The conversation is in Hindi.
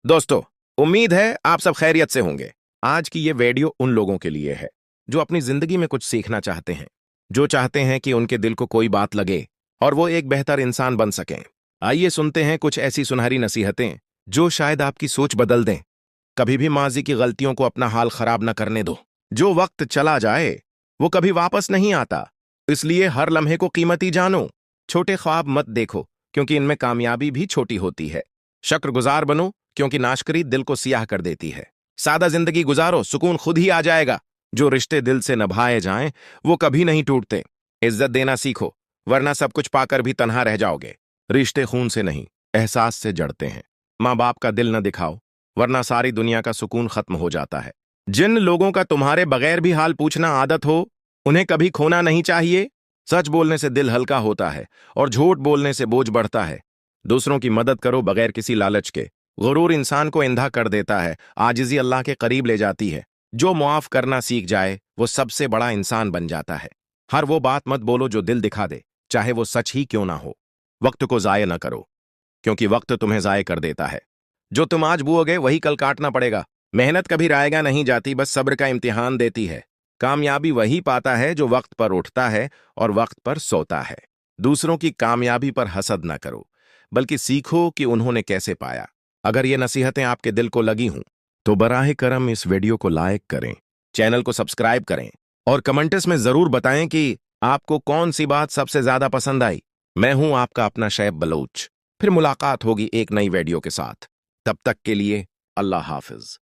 दोस्तों, उम्मीद है आप सब खैरियत से होंगे। आज की ये वीडियो उन लोगों के लिए है जो अपनी जिंदगी में कुछ सीखना चाहते हैं, जो चाहते हैं कि उनके दिल को कोई बात लगे और वो एक बेहतर इंसान बन सकें। आइए सुनते हैं कुछ ऐसी सुनहरी नसीहतें जो शायद आपकी सोच बदल दें। कभी भी माजी की गलतियों को अपना हाल खराब न करने दो। जो वक्त चला जाए वो कभी वापस नहीं आता, इसलिए हर लम्हे को कीमती जानो। छोटे ख्वाब मत देखो, क्योंकि इनमें कामयाबी भी छोटी होती है। शुक्रगुजार बनो, क्योंकि नाशकरी दिल को सियाह कर देती है। सादा जिंदगी गुजारो, सुकून खुद ही आ जाएगा। जो रिश्ते दिल से निभाए जाएं वो कभी नहीं टूटते। इज्जत देना सीखो, वरना सब कुछ पाकर भी तन्हा रह जाओगे। रिश्ते खून से नहीं, एहसास से जड़ते हैं। माँ बाप का दिल न दिखाओ, वरना सारी दुनिया का सुकून खत्म हो जाता है। जिन लोगों का तुम्हारे बगैर भी हाल पूछना आदत हो, उन्हें कभी खोना नहीं चाहिए। सच बोलने से दिल हल्का होता है और झूठ बोलने से बोझ बढ़ता है। दूसरों की मदद करो बगैर किसी लालच के। गुरूर इंसान को इंधा कर देता है, आजिज़ी अल्लाह के करीब ले जाती है। जो मुआफ करना सीख जाए वो सबसे बड़ा इंसान बन जाता है। हर वो बात मत बोलो जो दिल दिखा दे, चाहे वो सच ही क्यों ना हो। वक्त को जाये न करो, क्योंकि वक्त तुम्हें जाये कर देता है। जो तुम आज बोओगे वही कल काटना पड़ेगा। मेहनत कभी रायगा नहीं जाती, बस सब्र का इम्तिहान देती है। कामयाबी वही पाता है जो वक्त पर उठता है और वक्त पर सोता है। दूसरों की कामयाबी पर हसद न करो, बल्कि सीखो कि उन्होंने कैसे पाया। अगर ये नसीहतें आपके दिल को लगी हों तो बराहे करम इस वीडियो को लाइक करें, चैनल को सब्सक्राइब करें और कमेंट्स में जरूर बताएं कि आपको कौन सी बात सबसे ज्यादा पसंद आई। मैं हूं आपका अपना शैब बलोच। फिर मुलाकात होगी एक नई वीडियो के साथ। तब तक के लिए अल्लाह हाफिज।